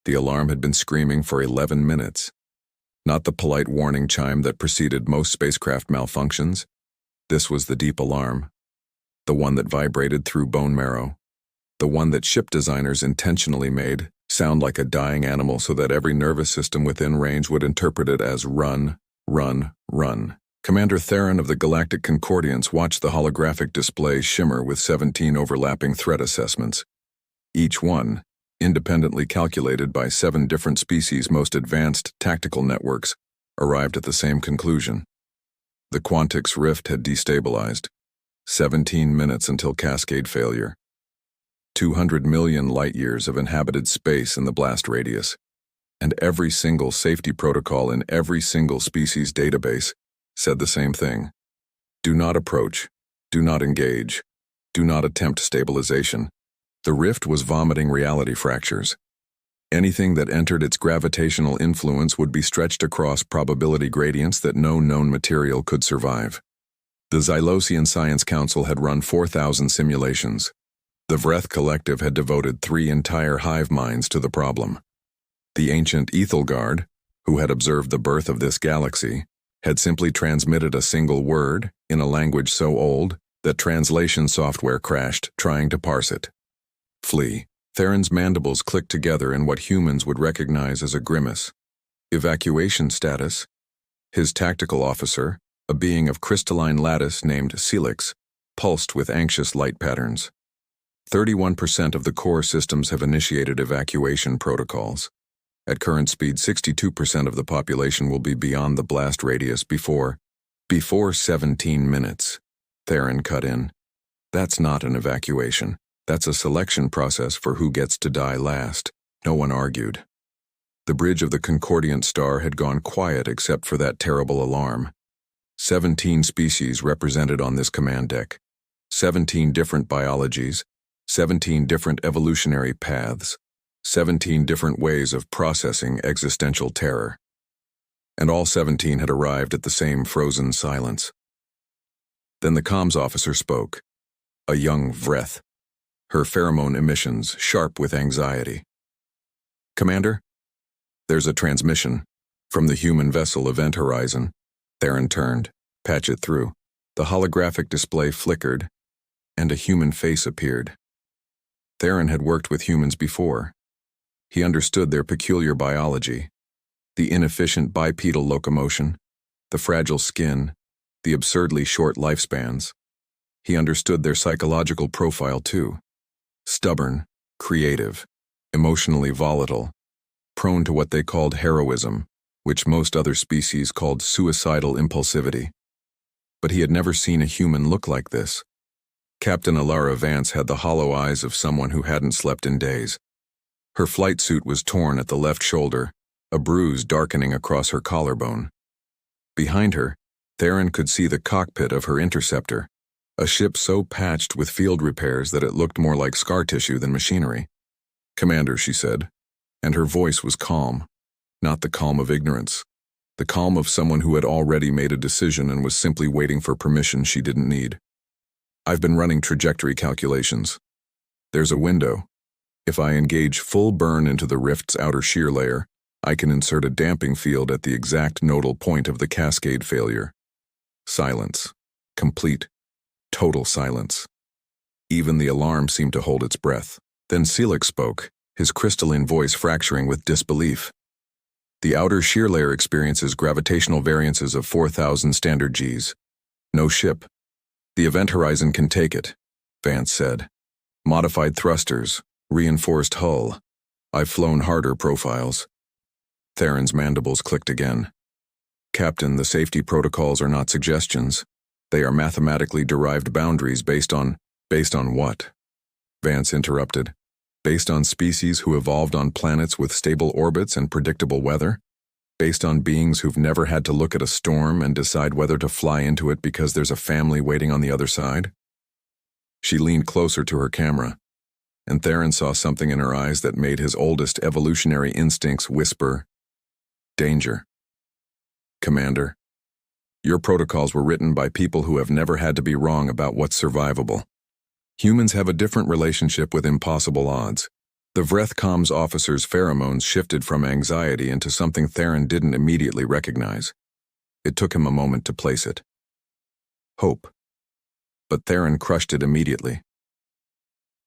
The alarm had been screaming for 11 minutes. Not the polite warning chime that preceded most spacecraft malfunctions. This was the deep alarm. The one that vibrated through bone marrow. The one that ship designers intentionally made sound like a dying animal so that every nervous system within range would interpret it as run, run, run. Commander Theron of the Galactic Concordians watched the holographic display shimmer with 17 overlapping threat assessments. Each one, independently calculated by 7 different species' most advanced tactical networks, arrived at the same conclusion. The Quantix rift had destabilized. 17 minutes until cascade failure. 200 million light-years of inhabited space in the blast radius, and every single safety protocol in every single species database said the same thing. Do not approach, do not engage, do not attempt stabilization. The rift was vomiting reality fractures. Anything that entered its gravitational influence would be stretched across probability gradients that no known material could survive. The Xylosian Science Council had run 4,000 simulations. The Vreth Collective had devoted 3 entire hive minds to the problem. The ancient Ethelgard, who had observed the birth of this galaxy, had simply transmitted a single word in a language so old that translation software crashed trying to parse it. Flee. Theron's mandibles clicked together in what humans would recognize as a grimace. Evacuation status. His tactical officer, a being of crystalline lattice named Celix, pulsed with anxious light patterns. 31% of the core systems have initiated evacuation protocols. At current speed, 62% of the population will be beyond the blast radius before 17 minutes. Theron cut in. That's not an evacuation. That's a selection process for who gets to die last. No one argued. The bridge of the Concordiant star had gone quiet except for that terrible alarm. 17 species represented on this command deck. 17 different biologies. 17 different evolutionary paths, 17 different ways of processing existential terror. And all 17 had arrived at the same frozen silence. Then the comms officer spoke, a young Vreth, her pheromone emissions sharp with anxiety. Commander, there's a transmission from the human vessel Event Horizon. Theron turned, patch it through. The holographic display flickered, and a human face appeared. Theron had worked with humans before. He understood their peculiar biology, the inefficient bipedal locomotion, the fragile skin, the absurdly short lifespans. He understood their psychological profile too. Stubborn, creative, emotionally volatile, prone to what they called heroism, which most other species called suicidal impulsivity. But he had never seen a human look like this. Captain Elara Vance had the hollow eyes of someone who hadn't slept in days. Her flight suit was torn at the left shoulder, a bruise darkening across her collarbone. Behind her, Theron could see the cockpit of her interceptor, a ship so patched with field repairs that it looked more like scar tissue than machinery. Commander, she said, and her voice was calm, not the calm of ignorance, the calm of someone who had already made a decision and was simply waiting for permission she didn't need. I've been running trajectory calculations. There's a window. If I engage full burn into the rift's outer shear layer, I can insert a damping field at the exact nodal point of the cascade failure. Silence. Complete. Total silence. Even the alarm seemed to hold its breath. Then Celix spoke, his crystalline voice fracturing with disbelief. The outer shear layer experiences gravitational variances of 4,000 standard Gs. No ship. The Event Horizon can take it, Vance said. Modified thrusters, reinforced hull. I've flown harder profiles. Theron's mandibles clicked again. Captain, the safety protocols are not suggestions. They are mathematically derived boundaries based on what? Vance interrupted. Based on species who evolved on planets with stable orbits and predictable weather? Based on beings who've never had to look at a storm and decide whether to fly into it because there's a family waiting on the other side? She leaned closer to her camera, and Theron saw something in her eyes that made his oldest evolutionary instincts whisper, danger. Commander, your protocols were written by people who have never had to be wrong about what's survivable. Humans have a different relationship with impossible odds. The Vrethcom's officer's pheromones shifted from anxiety into something Theron didn't immediately recognize. It took him a moment to place it. Hope. But Theron crushed it immediately.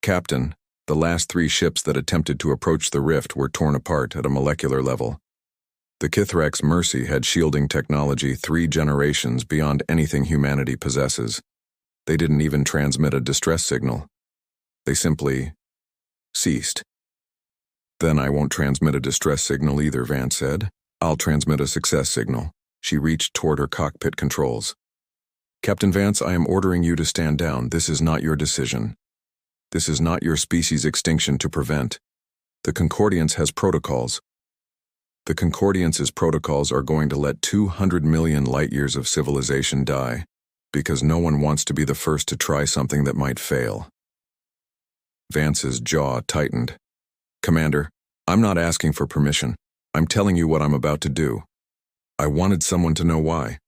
Captain, the last 3 ships that attempted to approach the rift were torn apart at a molecular level. The Kithrak's Mercy had shielding technology 3 generations beyond anything humanity possesses. They didn't even transmit a distress signal. They simply ceased. Then I won't transmit a distress signal either, Vance said. I'll transmit a success signal. She reached toward her cockpit controls. Captain Vance, I am ordering you to stand down. This is not your decision. This is not your species' extinction to prevent. The Concordiance has protocols. The Concordiance's protocols are going to let 200 million light-years of civilization die, because no one wants to be the first to try something that might fail. Vance's jaw tightened. Commander, I'm not asking for permission. I'm telling you what I'm about to do. I wanted someone to know why.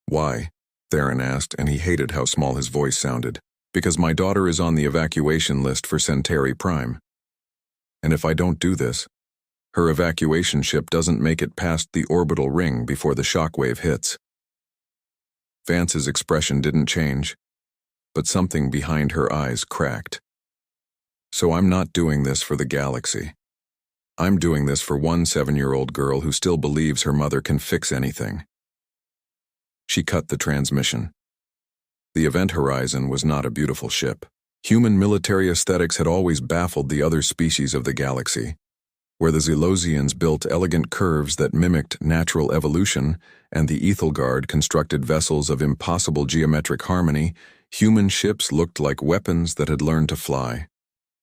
Why? Theron asked, and he hated how small his voice sounded. Because my daughter is on the evacuation list for Centauri Prime. And if I don't do this, her evacuation ship doesn't make it past the orbital ring before the shockwave hits. Vance's expression didn't change, but something behind her eyes cracked. So I'm not doing this for the galaxy. I'm doing this for one 7-year-old girl who still believes her mother can fix anything. She cut the transmission. The Event Horizon was not a beautiful ship. Human military aesthetics had always baffled the other species of the galaxy. Where the Zelosians built elegant curves that mimicked natural evolution, and the Ethelgard constructed vessels of impossible geometric harmony, human ships looked like weapons that had learned to fly.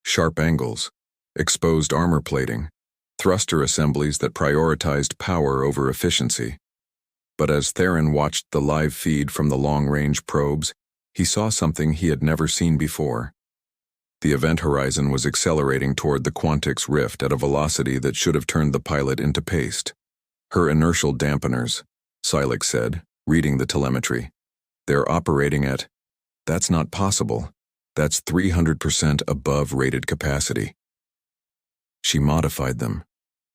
Sharp angles, exposed armor plating, thruster assemblies that prioritized power over efficiency. But as Theron watched the live feed from the long-range probes, he saw something he had never seen before. The Event Horizon was accelerating toward the Quantix rift at a velocity that should have turned the pilot into paste. Her inertial dampeners, Silex said, reading the telemetry. They're operating at... That's not possible. That's 300% above rated capacity. She modified them,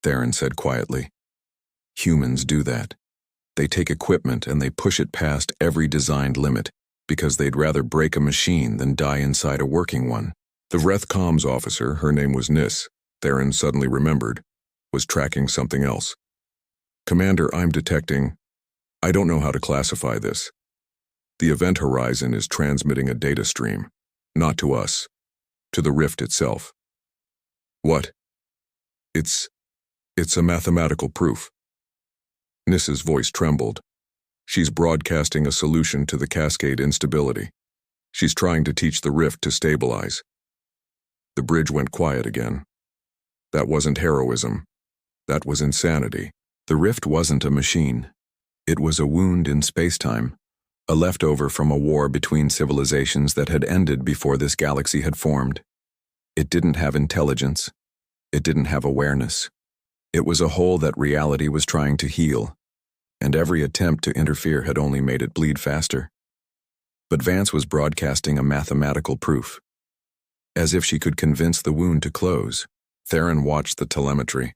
Theron said quietly. Humans do that. They take equipment and they push it past every designed limit because they'd rather break a machine than die inside a working one. The Vrethcom's officer, her name was Nis, Theron suddenly remembered, was tracking something else. Commander, I'm detecting... I don't know how to classify this. The Event Horizon is transmitting a data stream. Not to us. To the rift itself. What? It's a mathematical proof. Nis's voice trembled. She's broadcasting a solution to the cascade instability. She's trying to teach the rift to stabilize. The bridge went quiet again. That wasn't heroism. That was insanity. The rift wasn't a machine. It was a wound in spacetime, a leftover from a war between civilizations that had ended before this galaxy had formed. It didn't have intelligence. It didn't have awareness. It was a hole that reality was trying to heal, and every attempt to interfere had only made it bleed faster. But Vance was broadcasting a mathematical proof. As if she could convince the wound to close, Theron watched the telemetry.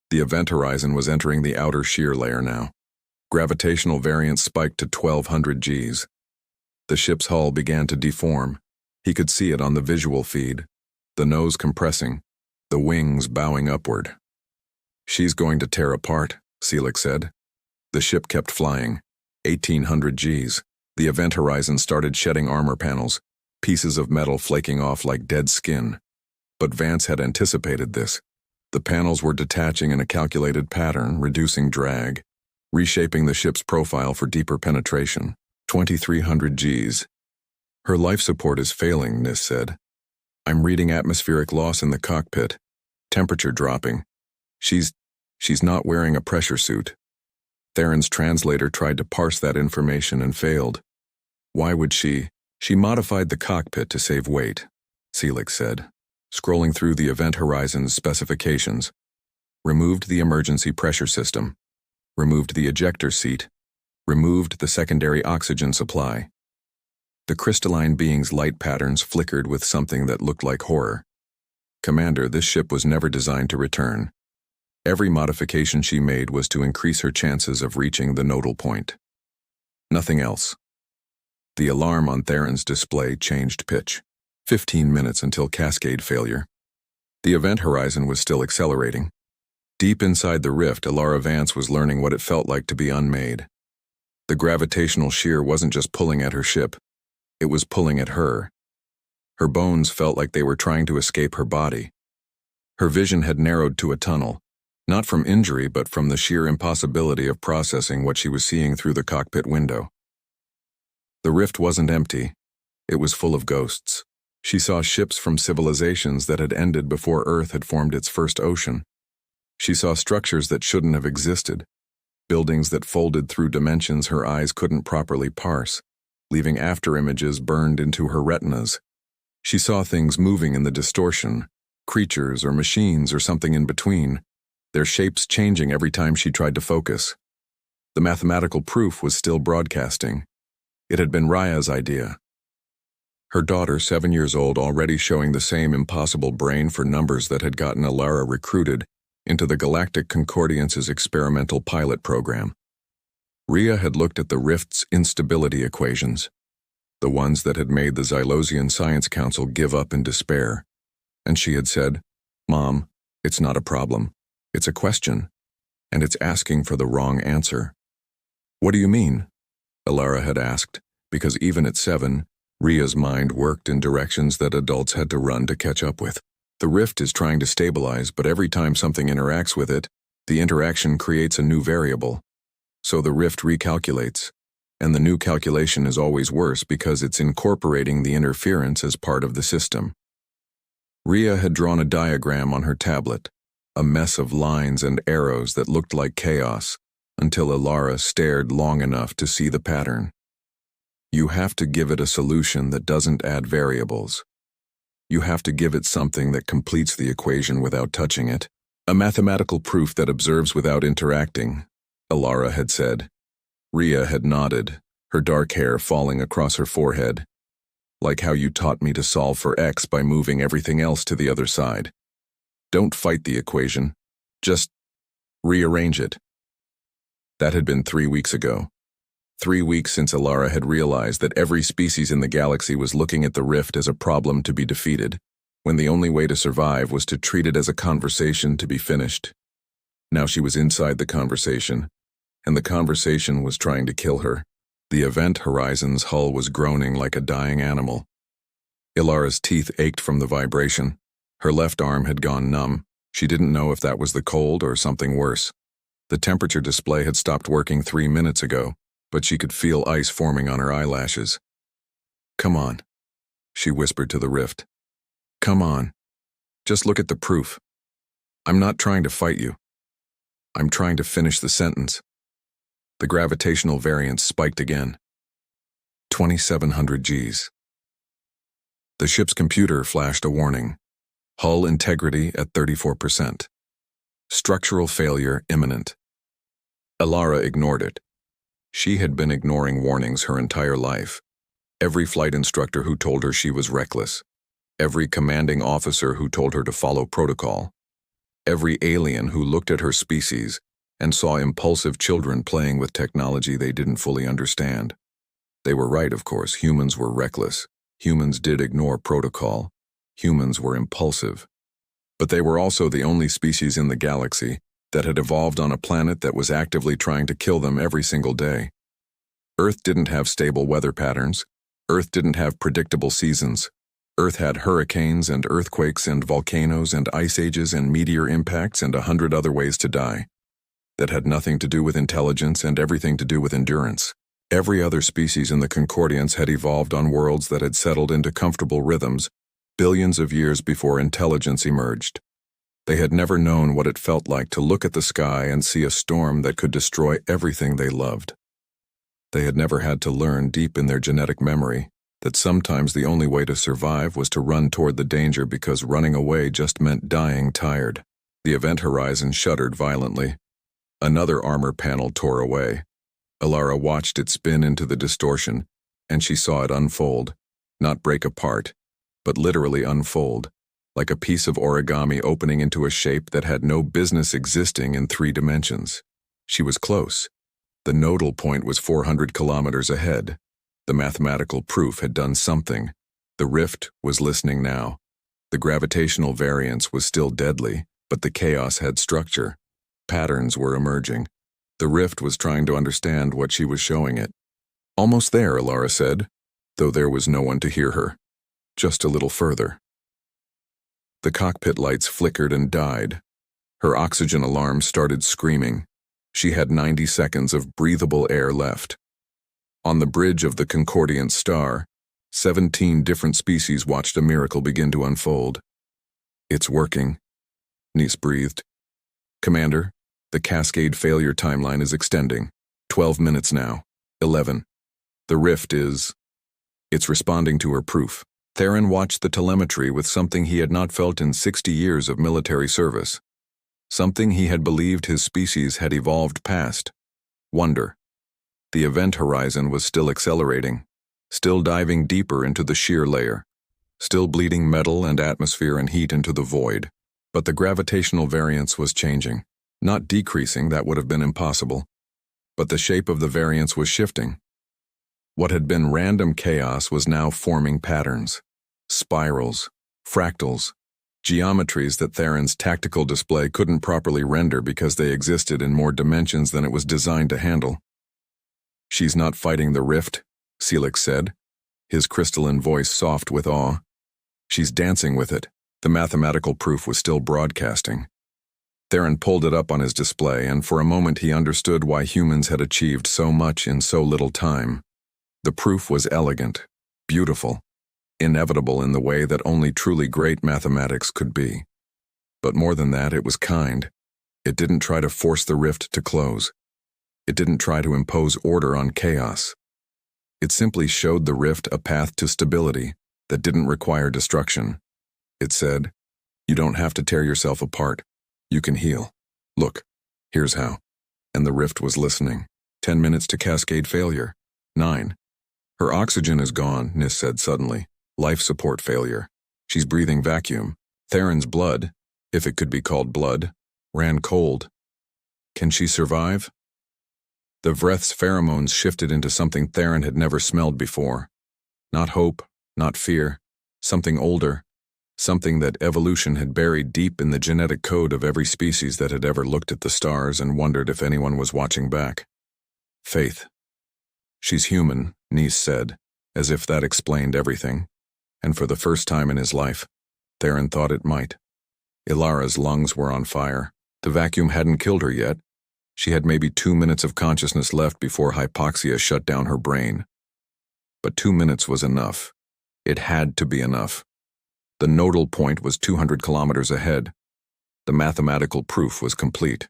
The Event Horizon was entering the outer shear layer now. Gravitational variance spiked to 1200 Gs. The ship's hull began to deform. He could see it on the visual feed, the nose compressing, the wings bowing upward. She's going to tear apart, Silex said. The ship kept flying. 1800 Gs. The Event Horizon started shedding armor panels, pieces of metal flaking off like dead skin. But Vance had anticipated this. The panels were detaching in a calculated pattern, reducing drag, reshaping the ship's profile for deeper penetration. 2300 Gs. Her life support is failing, Nis said. I'm reading atmospheric loss in the cockpit. Temperature dropping. She's not wearing a pressure suit. Theron's translator tried to parse that information and failed. Why would she? She modified the cockpit to save weight, Silex said, scrolling through the Event Horizon's specifications. Removed the emergency pressure system. Removed the ejector seat. Removed the secondary oxygen supply. The crystalline being's light patterns flickered with something that looked like horror. "Commander, this ship was never designed to return. Every modification she made was to increase her chances of reaching the nodal point. Nothing else." The alarm on Theron's display changed pitch. 15 minutes until cascade failure. The event horizon was still accelerating. Deep inside the rift, Elara Vance was learning what it felt like to be unmade. The gravitational shear wasn't just pulling at her ship, it was pulling at her. Her bones felt like they were trying to escape her body. Her vision had narrowed to a tunnel, not from injury but from the sheer impossibility of processing what she was seeing through the cockpit window. The rift wasn't empty, it was full of ghosts. She saw ships from civilizations that had ended before Earth had formed its first ocean. She saw structures that shouldn't have existed, buildings that folded through dimensions her eyes couldn't properly parse, leaving afterimages burned into her retinas. She saw things moving in the distortion, creatures or machines or something in between, their shapes changing every time she tried to focus. The mathematical proof was still broadcasting. It had been Raya's idea. Her daughter, 7 years old, already showing the same impossible brain for numbers that had gotten Elara recruited into the Galactic Concordiance's experimental pilot program. Rhea had looked at the rift's instability equations, the ones that had made the Xylosian Science Council give up in despair, and she had said, "Mom, it's not a problem. It's a question, and it's asking for the wrong answer." "What do you mean?" Elara had asked, because even at 7, Rhea's mind worked in directions that adults had to run to catch up with. The rift is trying to stabilize, but every time something interacts with it, the interaction creates a new variable. So the rift recalculates, and the new calculation is always worse because it's incorporating the interference as part of the system. Rhea had drawn a diagram on her tablet, a mess of lines and arrows that looked like chaos, until Elara stared long enough to see the pattern. You have to give it a solution that doesn't add variables. You have to give it something that completes the equation without touching it. A mathematical proof that observes without interacting, Elara had said. Rhea had nodded, her dark hair falling across her forehead. Like how you taught me to solve for X by moving everything else to the other side. Don't fight the equation. Just rearrange it. That had been 3 weeks ago. 3 weeks since Elara had realized that every species in the galaxy was looking at the rift as a problem to be defeated, when the only way to survive was to treat it as a conversation to be finished. Now she was inside the conversation, and the conversation was trying to kill her. The event horizon's hull was groaning like a dying animal. Elara's teeth ached from the vibration. Her left arm had gone numb. She didn't know if that was the cold or something worse. The temperature display had stopped working 3 minutes ago, but she could feel ice forming on her eyelashes. "Come on," she whispered to the rift. "Come on. Just look at the proof. I'm not trying to fight you. I'm trying to finish the sentence." The gravitational variance spiked again. 2,700 Gs. The ship's computer flashed a warning. Hull integrity at 34%. Structural failure imminent. Elara ignored it. She had been ignoring warnings her entire life. Every flight instructor who told her she was reckless. Every commanding officer who told her to follow protocol. Every alien who looked at her species and saw impulsive children playing with technology they didn't fully understand. They were right, of course. Humans were reckless. Humans did ignore protocol. Humans were impulsive. But they were also the only species in the galaxy that had evolved on a planet that was actively trying to kill them every single day. Earth didn't have stable weather patterns. Earth didn't have predictable seasons. Earth had hurricanes and earthquakes and volcanoes and ice ages and meteor impacts and 100 other ways to die. That had nothing to do with intelligence and everything to do with endurance. Every other species in the Concordiance had evolved on worlds that had settled into comfortable rhythms billions of years before intelligence emerged. They had never known what it felt like to look at the sky and see a storm that could destroy everything they loved. They had never had to learn deep in their genetic memory that sometimes the only way to survive was to run toward the danger because running away just meant dying tired. The event horizon shuddered violently. Another armor panel tore away. Elara watched it spin into the distortion, and she saw it unfold, not break apart, but literally unfold, like a piece of origami opening into a shape that had no business existing in 3 dimensions. She was close. The nodal point was 400 kilometers ahead. The mathematical proof had done something. The rift was listening now. The gravitational variance was still deadly, but the chaos had structure. Patterns were emerging. The rift was trying to understand what she was showing it. Almost there, Elara said, though there was no one to hear her. Just a little further. The cockpit lights flickered and died. Her oxygen alarm started screaming. She had 90 seconds of breathable air left. On the bridge of the Concordiant star, 17 different species watched a miracle begin to unfold. It's working, Nis breathed. Commander, the cascade failure timeline is extending. 12 minutes now. 11. The rift is... It's responding to her proof. Theron watched the telemetry with something he had not felt in 60 years of military service. Something he had believed his species had evolved past. Wonder. The event horizon was still accelerating, still diving deeper into the shear layer, still bleeding metal and atmosphere and heat into the void. But the gravitational variance was changing. Not decreasing, that would have been impossible. But the shape of the variance was shifting. What had been random chaos was now forming patterns. Spirals, fractals, geometries that Theron's tactical display couldn't properly render because they existed in more dimensions than it was designed to handle. She's not fighting the rift, Celix said, his crystalline voice soft with awe. She's dancing with it. The mathematical proof was still broadcasting. Theron pulled it up on his display, and for a moment he understood why humans had achieved so much in so little time. The proof was elegant, beautiful, inevitable in the way that only truly great mathematics could be. But more than that, it was kind. It didn't try to force the rift to close. It didn't try to impose order on chaos. It simply showed the rift a path to stability that didn't require destruction. It said, "You don't have to tear yourself apart. You can heal. Look, here's how." And the rift was listening. 10 minutes to cascade failure. 9. Her oxygen is gone, Nis said suddenly. Life support failure. She's breathing vacuum. Theron's blood, if it could be called blood, ran cold. Can she survive? The Vreth's pheromones shifted into something Theron had never smelled before. Not hope, not fear, something older, something that evolution had buried deep in the genetic code of every species that had ever looked at the stars and wondered if anyone was watching back. Faith. She's human, Nis said, as if that explained everything. And for the first time in his life, Theron thought it might. Elara's lungs were on fire. The vacuum hadn't killed her yet. She had maybe 2 minutes of consciousness left before hypoxia shut down her brain. But 2 minutes was enough. It had to be enough. The nodal point was 200 kilometers ahead. The mathematical proof was complete.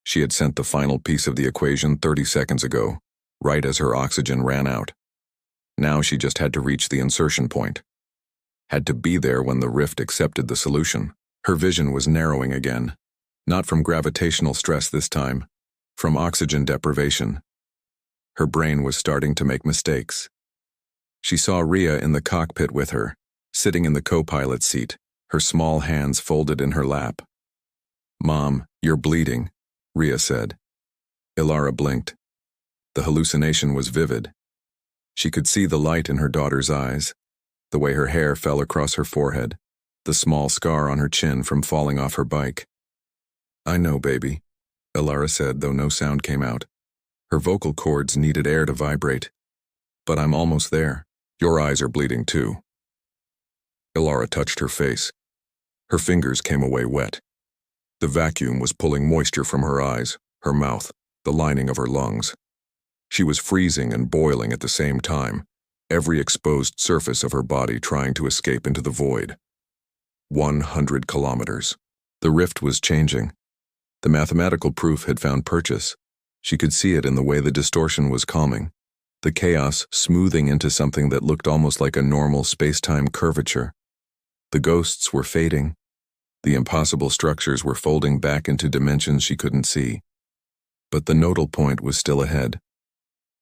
She had sent the final piece of the equation 30 seconds ago, right as her oxygen ran out. Now she just had to reach the insertion point. Had to be there when the rift accepted the solution. Her vision was narrowing again. Not from gravitational stress this time, from oxygen deprivation. Her brain was starting to make mistakes. She saw Rhea in the cockpit with her, sitting in the co-pilot seat, her small hands folded in her lap. "Mom, you're bleeding," Rhea said. Elara blinked. The hallucination was vivid. She could see the light in her daughter's eyes, the way her hair fell across her forehead, the small scar on her chin from falling off her bike. "I know, baby," Elara said, though no sound came out. Her vocal cords needed air to vibrate. "But I'm almost there. Your eyes are bleeding too." Elara touched her face. Her fingers came away wet. The vacuum was pulling moisture from her eyes, her mouth, the lining of her lungs. She was freezing and boiling at the same time, every exposed surface of her body trying to escape into the void. 100 kilometers. The rift was changing. The mathematical proof had found purchase. She could see it in the way the distortion was calming, the chaos smoothing into something that looked almost like a normal space-time curvature. The ghosts were fading. The impossible structures were folding back into dimensions she couldn't see. But the nodal point was still ahead,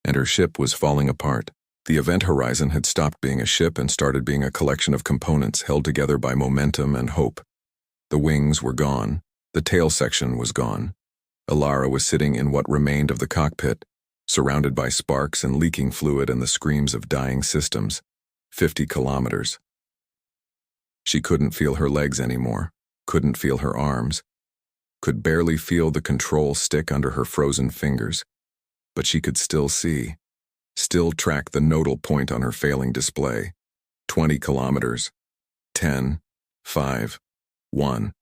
and her ship was falling apart. The event horizon had stopped being a ship and started being a collection of components held together by momentum and hope. The wings were gone. The tail section was gone. Elara was sitting in what remained of the cockpit, surrounded by sparks and leaking fluid and the screams of dying systems. 50 kilometers. She couldn't feel her legs anymore, couldn't feel her arms, could barely feel the control stick under her frozen fingers, but she could still see, still track the nodal point on her failing display. 20 kilometers. 10, 5, 1.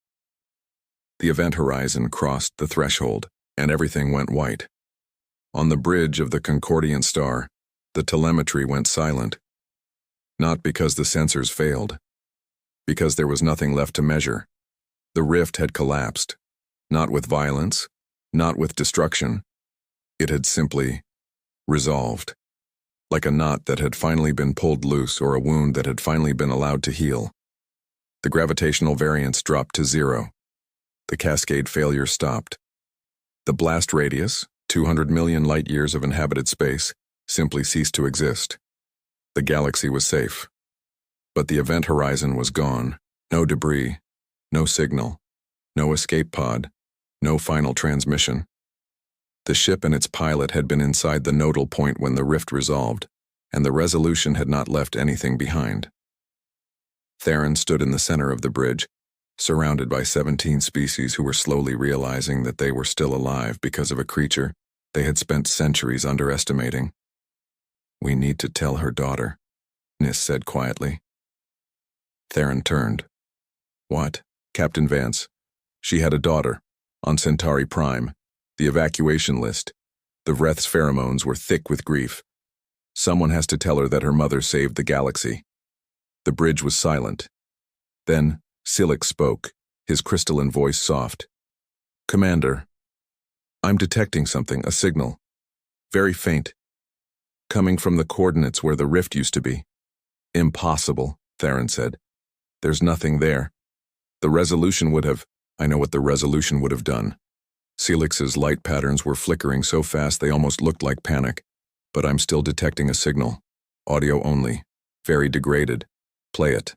The event horizon crossed the threshold, and everything went white. On the bridge of the Concordian star, the telemetry went silent. Not because the sensors failed, because there was nothing left to measure. The rift had collapsed, not with violence, not with destruction. It had simply resolved, like a knot that had finally been pulled loose or a wound that had finally been allowed to heal. The gravitational variance dropped to 0. The cascade failure stopped. The blast radius, 200 million light-years of inhabited space, simply ceased to exist. The galaxy was safe. But the event horizon was gone. No debris, no signal, no escape pod, no final transmission. The ship and its pilot had been inside the nodal point when the rift resolved, and the resolution had not left anything behind. Theron stood in the center of the bridge, surrounded by 17 species who were slowly realizing that they were still alive because of a creature they had spent centuries underestimating. "We need to tell her daughter," Nis said quietly. Theron turned. "What?" "Captain Vance. She had a daughter, on Centauri Prime. The evacuation list. The Vreth's pheromones were thick with grief. Someone has to tell her that her mother saved the galaxy." The bridge was silent. Then Silik spoke, his crystalline voice soft. "Commander, I'm detecting something, a signal. Very faint. Coming from the coordinates where the rift used to be." "Impossible," Theron said. "There's nothing there. The resolution would have—" "I know what the resolution would have done." Silik's light patterns were flickering so fast they almost looked like panic. "But I'm still detecting a signal. Audio only. Very degraded. Play it."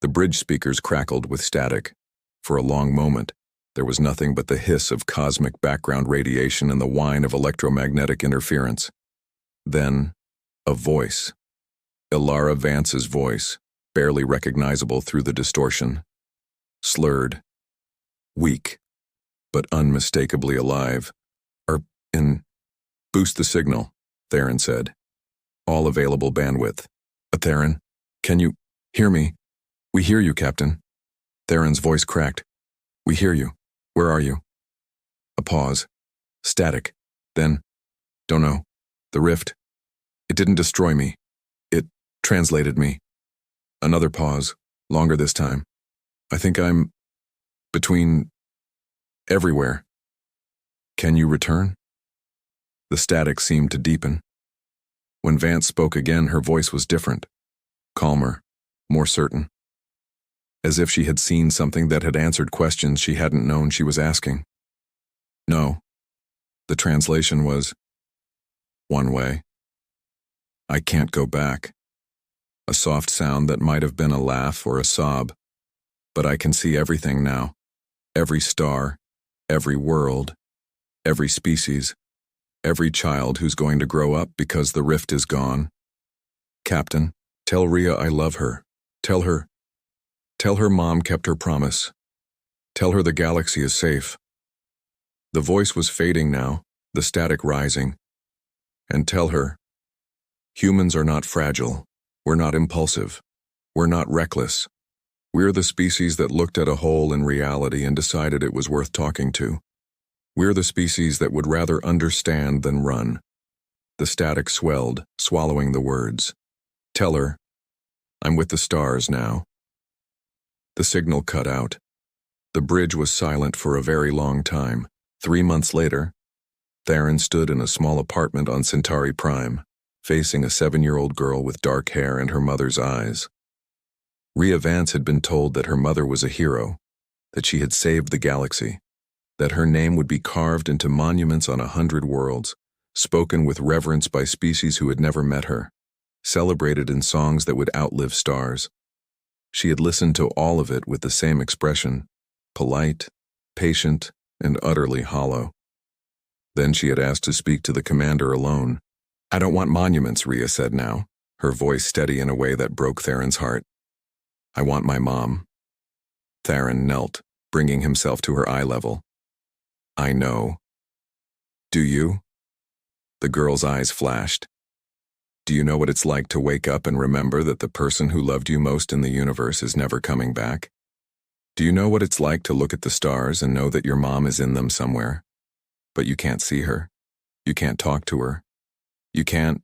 The bridge speakers crackled with static. For a long moment, there was nothing but the hiss of cosmic background radiation and the whine of electromagnetic interference. Then, a voice. Elara Vance's voice, barely recognizable through the distortion. Slurred. Weak, but unmistakably alive. "Boost the signal," Theron said. "All available bandwidth." "Theron, can you hear me?" "We hear you, Captain." Theron's voice cracked. "We hear you. Where are you?" A pause. Static. Then, "Don't know. The rift. It didn't destroy me. It translated me." Another pause, longer this time. "I think I'm between everywhere. Can you return?" The static seemed to deepen. When Vance spoke again, her voice was different, calmer, more certain. As if she had seen something that had answered questions she hadn't known she was asking. "No." The translation was, "One way. I can't go back." A soft sound that might have been a laugh or a sob. "But I can see everything now. Every star, every world, every species, every child who's going to grow up because the rift is gone. Captain, tell Rhea I love her. Tell her Mom kept her promise. Tell her the galaxy is safe." The voice was fading now, the static rising. "And tell her, humans are not fragile. We're not impulsive. We're not reckless. We're the species that looked at a hole in reality and decided it was worth talking to. We're the species that would rather understand than run." The static swelled, swallowing the words. "Tell her, I'm with the stars now." The signal cut out. The bridge was silent for a very long time. 3 months later, Theron stood in a small apartment on Centauri Prime, facing a 7-year-old girl with dark hair and her mother's eyes. Rhea Vance had been told that her mother was a hero, that she had saved the galaxy, that her name would be carved into monuments on 100 worlds, spoken with reverence by species who had never met her. celebrated in songs that would outlive stars. She had listened to all of it with the same expression, polite, patient, and utterly hollow. Then she had asked to speak to the commander alone. "I don't want monuments," Rhea said now, her voice steady in a way that broke Theron's heart. "I want my mom." Theron knelt, bringing himself to her eye level. "I know." "Do you?" The girl's eyes flashed. "Do you know what it's like to wake up and remember that the person who loved you most in the universe is never coming back? Do you know what it's like to look at the stars and know that your mom is in them somewhere? But you can't see her. You can't talk to her. You can't—"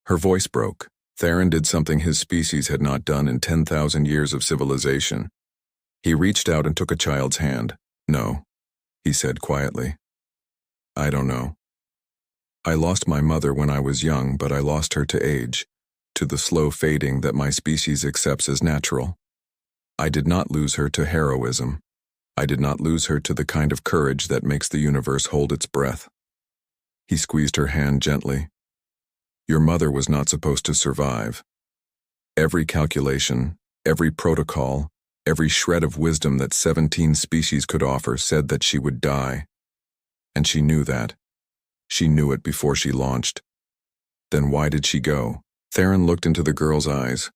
Her voice broke. Theron did something his species had not done in 10,000 years of civilization. He reached out and took a child's hand. "No," he said quietly. "I don't know. I lost my mother when I was young, but I lost her to age, to the slow fading that my species accepts as natural. I did not lose her to heroism. I did not lose her to the kind of courage that makes the universe hold its breath." He squeezed her hand gently. "Your mother was not supposed to survive. Every calculation, every protocol, every shred of wisdom that 17 species could offer said that she would die. And she knew that. She knew it before she launched. Then why did she go?" Theron looked into the girl's eyes,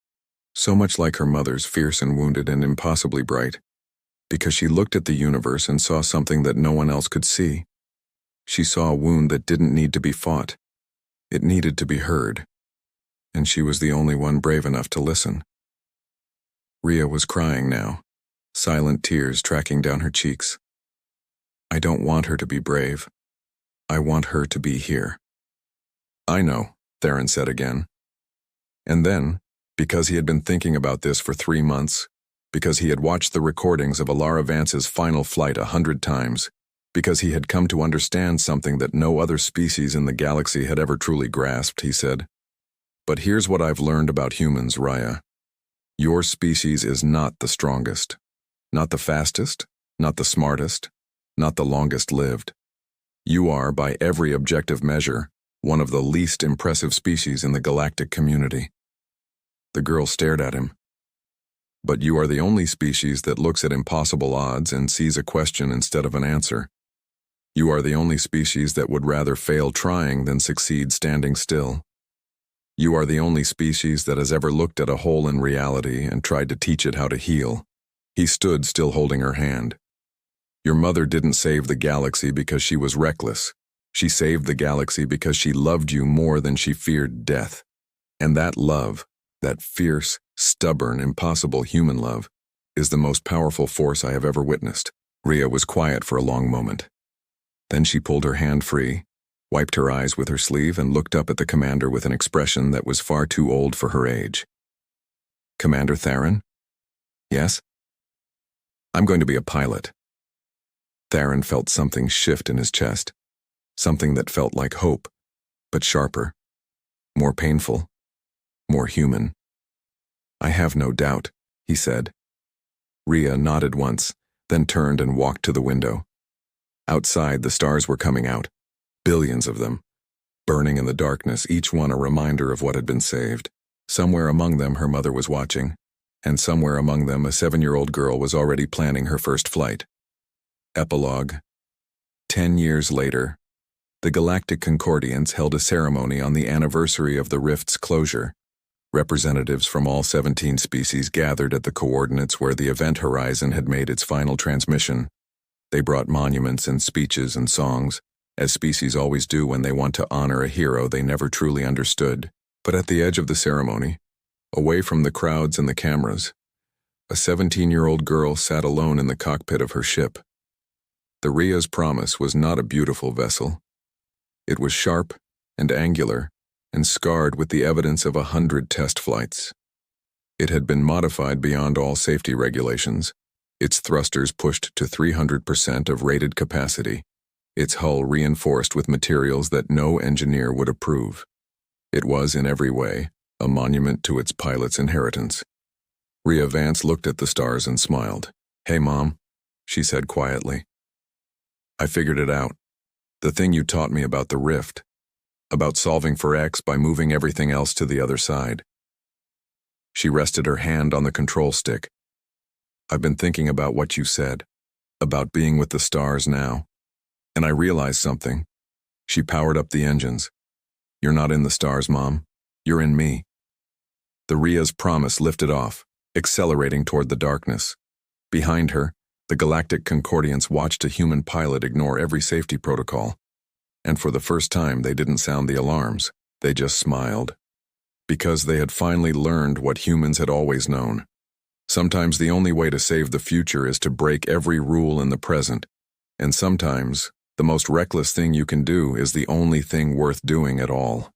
so much like her mother's, fierce and wounded and impossibly bright. Because she looked at the universe and saw something that no one else could see. She saw a wound that didn't need to be fought. It needed to be heard. And she was the only one brave enough to listen. Rhea was crying now, silent tears tracking down her cheeks. "I don't want her to be brave. I want her to be here." "I know," Theron said again. And then, because he had been thinking about this for 3 months, because he had watched the recordings of Elara Vance's final flight 100 times, because he had come to understand something that no other species in the galaxy had ever truly grasped, he said, "But here's what I've learned about humans, Rhea. Your species is not the strongest, not the fastest, not the smartest, not the longest lived. You are, by every objective measure, one of the least impressive species in the galactic community." The girl stared at him. "But you are the only species that looks at impossible odds and sees a question instead of an answer. You are the only species that would rather fail trying than succeed standing still. You are the only species that has ever looked at a hole in reality and tried to teach it how to heal." He stood, still holding her hand. "Your mother didn't save the galaxy because she was reckless. She saved the galaxy because she loved you more than she feared death. And that love, that fierce, stubborn, impossible human love, is the most powerful force I have ever witnessed." Rhea was quiet for a long moment. Then she pulled her hand free, wiped her eyes with her sleeve, and looked up at the commander with an expression that was far too old for her age. "Commander Theron?" "Yes?" "I'm going to be a pilot." Theron felt something shift in his chest, something that felt like hope, but sharper, more painful, more human. "I have no doubt," he said. Rhea nodded once, then turned and walked to the window. Outside, the stars were coming out, billions of them, burning in the darkness, each one a reminder of what had been saved. Somewhere among them her mother was watching, and somewhere among them a 7-year-old girl was already planning her first flight. Epilogue. 10 years later, the Galactic Concordians held a ceremony on the anniversary of the rift's closure. Representatives from all 17 species gathered at the coordinates where the event horizon had made its final transmission. They brought monuments and speeches and songs, as species always do when they want to honor a hero they never truly understood. But at the edge of the ceremony, away from the crowds and the cameras, a 17-year-old girl sat alone in the cockpit of her ship. The Rhea's Promise was not a beautiful vessel. It was sharp and angular and scarred with the evidence of 100 test flights. It had been modified beyond all safety regulations, its thrusters pushed to 300% of rated capacity, its hull reinforced with materials that no engineer would approve. It was, in every way, a monument to its pilot's inheritance. Elara Vance looked at the stars and smiled. "Hey, Mom," she said quietly. "I figured it out. The thing you taught me about the rift. about solving for X by moving everything else to the other side. She rested her hand on the control stick. I've been thinking about what you said, about being with the stars now. And I realized something. She powered up the engines. You're not in the stars, Mom. You're in me. The Rhea's promise lifted off, accelerating toward the darkness. Behind her, the Galactic Concordians watched a human pilot ignore every safety protocol. And for the first time, they didn't sound the alarms. They just smiled. Because they had finally learned what humans had always known. Sometimes the only way to save the future is to break every rule in the present. And sometimes, the most reckless thing you can do is the only thing worth doing at all.